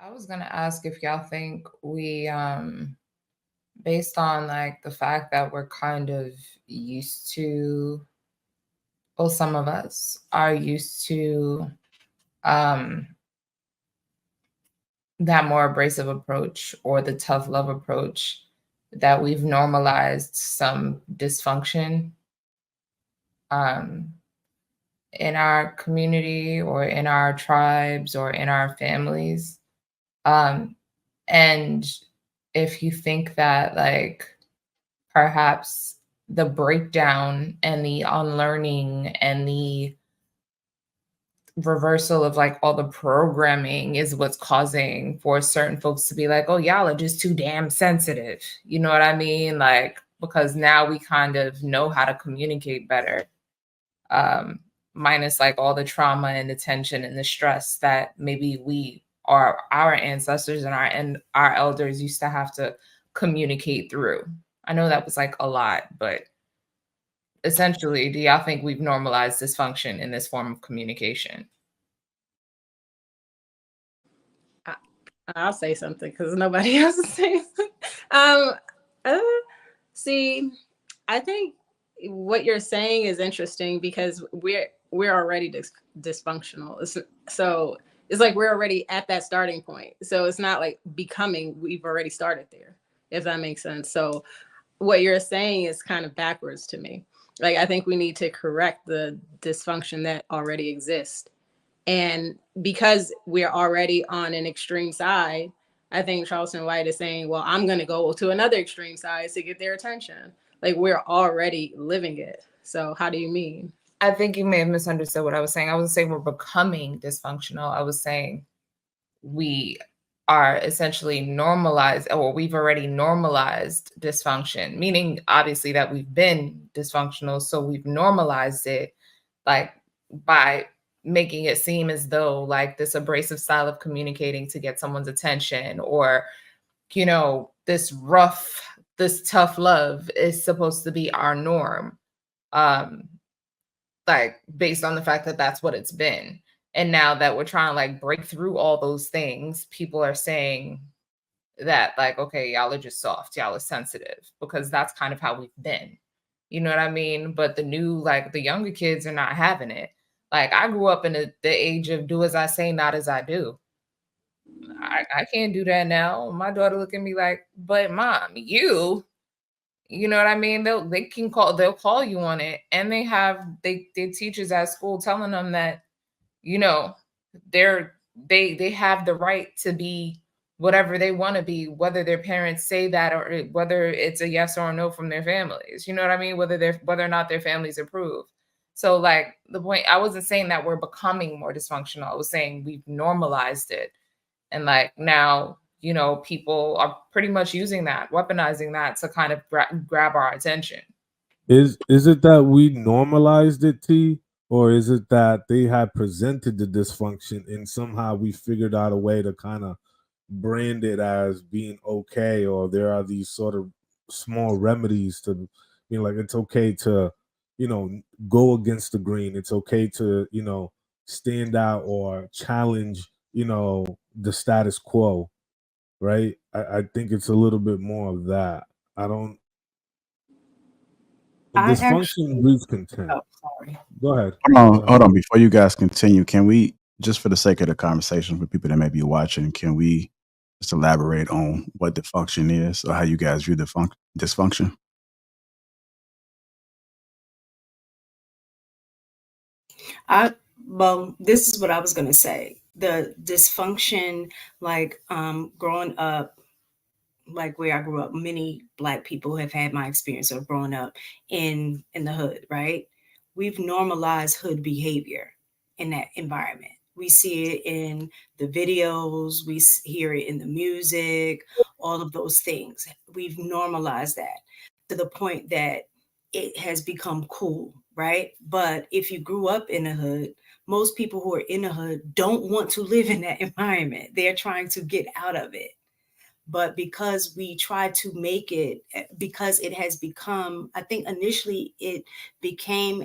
I was gonna ask if y'all think we, based on like the fact that we're kind of used to, well, some of us are used to um, that more abrasive approach or the tough love approach, that we've normalized some dysfunction um, in our community or in our tribes or in our families. Um, and if you think that, like, perhaps the breakdown and the unlearning and the reversal of like all the programming is what's causing for certain folks to be like, oh, y'all are just too damn sensitive. You know what I mean? Like, because now we kind of know how to communicate better. Um, Minus like all the trauma and the tension and the stress that maybe we or our ancestors and our elders used to have to communicate through. I know that was like a lot, but essentially, do y'all think we've normalized dysfunction in this form of communication? I'll say something because nobody else is saying something. Um, uh, See, I think what you're saying is interesting because we're already dysfunctional. So it's like we're already at that starting point. So it's not like becoming. We've already started there, if that makes sense. So what you're saying is kind of backwards to me. Like I think we need to correct the dysfunction that already exists. And because we're already on an extreme side, I think Charleston White is saying, well, I'm going to go to another extreme side to get their attention. Like we're already living it. So how do you mean? I think you may have misunderstood what I was saying. I wasn't saying we're becoming dysfunctional. I was saying we are essentially normalized, or we've already normalized dysfunction, meaning obviously that we've been dysfunctional. So we've normalized it, like by making it seem as though like this abrasive style of communicating to get someone's attention, or, you know, this tough love is supposed to be our norm. Like based on the fact that that's what it's been. And now that we're trying to like break through all those things, people are saying that like, okay, y'all are just soft, y'all are sensitive, because that's kind of how we've been. You know what I mean? But the younger kids are not having it. Like I grew up in the age of do as I say, not as I do. I can't do that now. My daughter look at me like, but mom, you know what I mean? They'll call you on it. And they teachers at school telling them that, you know, they have the right to be whatever they want to be, whether their parents say that or whether it's a yes or a no from their families. You know what I mean? Whether or not their families approve. So like the point, I wasn't saying that we're becoming more dysfunctional. I was saying we've normalized it. And like now, you know, people are pretty much using that, weaponizing that to kind of grab our attention. Is it that we normalized it, T, or is it that they had presented the dysfunction and somehow we figured out a way to kind of brand it as being okay, or there are these sort of small remedies to, you know, like it's okay to, you know, go against the grain. It's okay to, you know, stand out or challenge, you know, the status quo, right? I think it's a little bit more of that. I don't. I Dysfunction actually, breeds content. oh, sorry. Go ahead. Hold Go on, ahead. hold on. Before you guys continue, can we, just for the sake of the conversation, for people that may be watching, can we just elaborate on what the function is or how you guys view the dysfunction? Well, this is what I was going to say. The dysfunction, like growing up, like where I grew up, many Black people have had my experience of growing up in the hood, right? We've normalized hood behavior in that environment. We see it in the videos, hear it in the music, all of those things. We've normalized that to the point that it has become cool, right? But if you grew up in the hood, most people who are in the hood don't want to live in that environment. They're trying to get out of it. But because we try to make it, because it has become, I think initially it became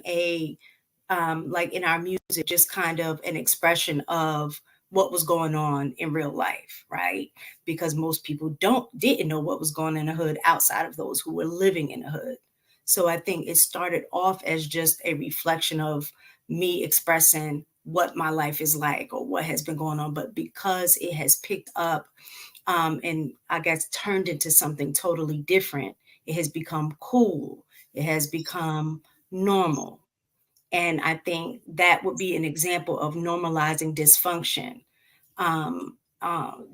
like in our music, just kind of an expression of what was going on in real life, right? Because most people didn't know what was going on in the hood outside of those who were living in the hood. So I think it started off as just a reflection of me expressing what my life is like or what has been going on. But because it has picked up and I guess turned into something totally different, it has become cool. It has become normal. And I think that would be an example of normalizing dysfunction,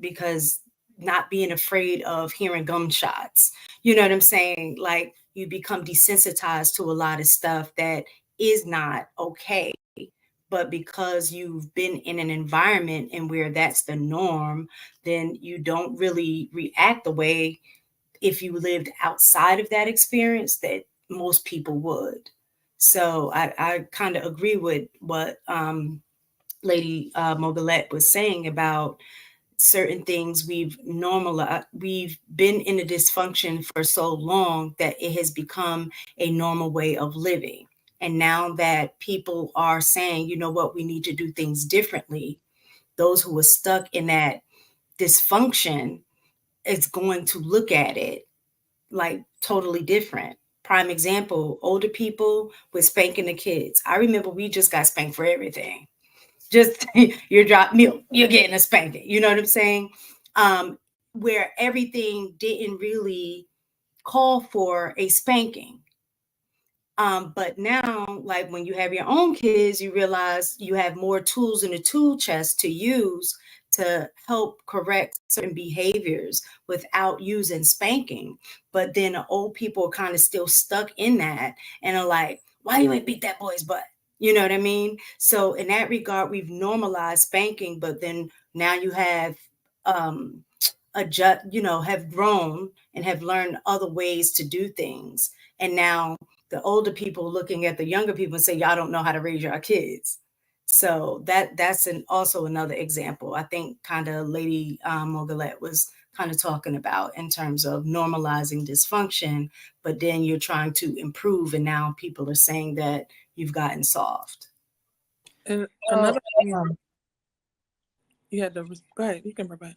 because not being afraid of hearing gunshots, you know what I'm saying? Like you become desensitized to a lot of stuff that is not okay. But because you've been in an environment and where that's the norm, then you don't really react the way if you lived outside of that experience that most people would. So I kind of agree with what Lady Mogulette was saying about certain things we've normalized. We've been in a dysfunction for so long that it has become a normal way of living. And now that people are saying, you know what, we need to do things differently, those who are stuck in that dysfunction is going to look at it like totally different. Prime example, older people with spanking the kids. I remember we just got spanked for everything. Just you're getting a spanking. You know what I'm saying? Where everything didn't really call for a spanking. But now, like when you have your own kids, you realize you have more tools in the tool chest to use to help correct certain behaviors without using spanking. But then the old people are kind of still stuck in that and are like, why you ain't beat that boy's butt? You know what I mean? So in that regard, we've normalized spanking, but then now you have have grown and have learned other ways to do things. And now the older people looking at the younger people and say, y'all don't know how to raise your kids. So that's also another example. I think kind of Lady Mogulette was kind of talking about in terms of normalizing dysfunction, but then you're trying to improve. And now people are saying that you've gotten soft. And another thing, you had to go ahead, you can provide.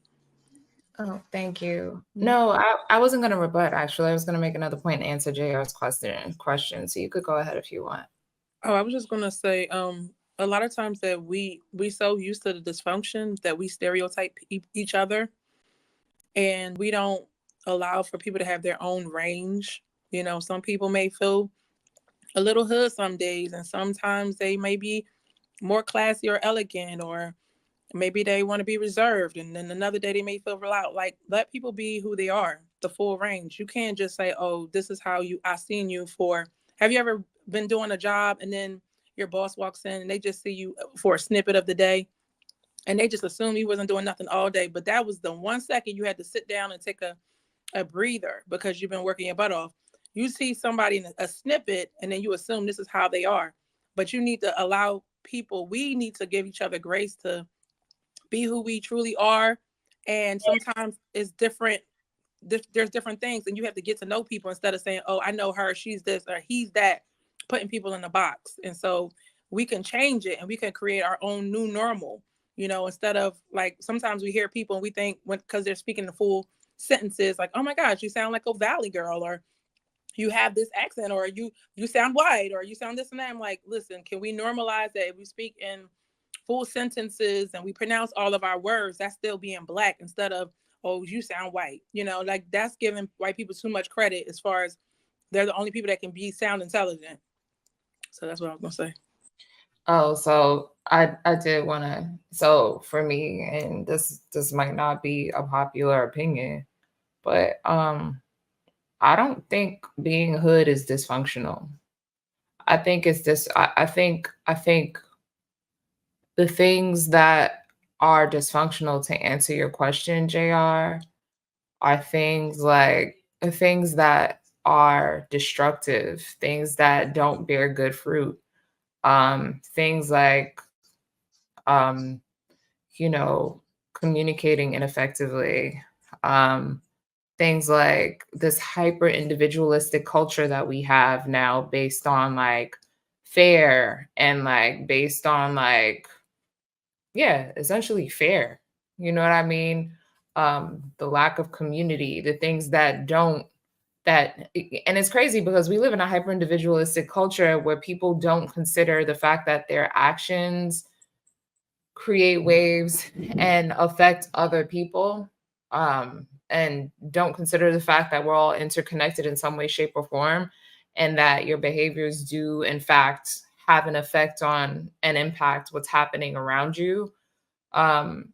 Oh, thank you. No, I wasn't going to rebut, actually. I was going to make another point and answer JR's question. So you could go ahead if you want. Oh, I was just going to say, a lot of times that we so used to the dysfunction that we stereotype each other, and we don't allow for people to have their own range. You know, some people may feel a little hood some days, and sometimes they may be more classy or elegant, or maybe they want to be reserved, and then another day they may feel loud. Like, let people be who they are, the full range. You can't just say, oh, this is how I seen you for. Have you ever been doing a job and then your boss walks in and they just see you for a snippet of the day and they just assume you wasn't doing nothing all day, but that was the 1 second you had to sit down and take a breather because you've been working your butt off. You see somebody in a snippet and then you assume this is how they are, but you need to allow people, we need to give each other grace to be who we truly are. And sometimes it's different. There's different things, and you have to get to know people instead of saying, oh, I know her, she's this or he's that, putting people in a box. And so we can change it and we can create our own new normal, you know, instead of like, sometimes we hear people and we think because they're speaking the full sentences, like, oh my gosh, you sound like a Valley girl, or you have this accent, or you sound white, or you sound this and that. I'm like, listen, can we normalize that? If we speak in full sentences and we pronounce all of our words, that's still being Black, instead of, oh, you sound white. You know, like that's giving white people too much credit as far as they're the only people that can sound intelligent. So that's what I was gonna say. Oh, so I did want to, so for me, and this might not be a popular opinion, but I don't think being hood is dysfunctional. I think it's this. I think the things that are dysfunctional, to answer your question, JR, are things that are destructive, things that don't bear good fruit, things like, communicating ineffectively, things like this hyper individualistic culture that we have now, based on like fair and like based on like, yeah, essentially fair. You know what I mean? The lack of community, the things that don't that and it's crazy because we live in a hyper individualistic culture where people don't consider the fact that their actions create waves and affect other people, and don't consider the fact that we're all interconnected in some way, shape, or form, and that your behaviors do in fact have an effect on and impact what's happening around you. um,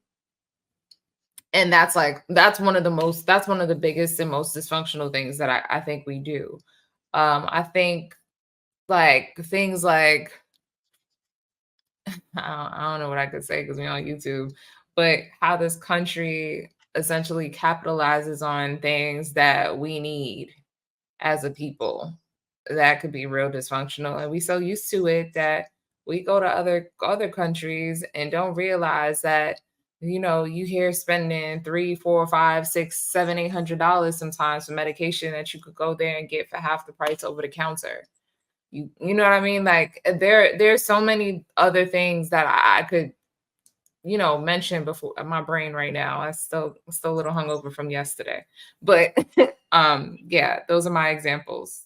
and that's one of the biggest and most dysfunctional things that I think we do. I think like things like I don't know what I could say because we're on YouTube, but how this country essentially capitalizes on things that we need as a people that could be real dysfunctional. And we so used to it that we go to other countries and don't realize that, you know, you hear spending $3, $4, $5, $6, $7, $800 sometimes for medication that you could go there and get for half the price over the counter. You know what I mean? Like there's so many other things that I could, you know, mention before my brain right now. I'm still a little hungover from yesterday. But yeah, those are my examples.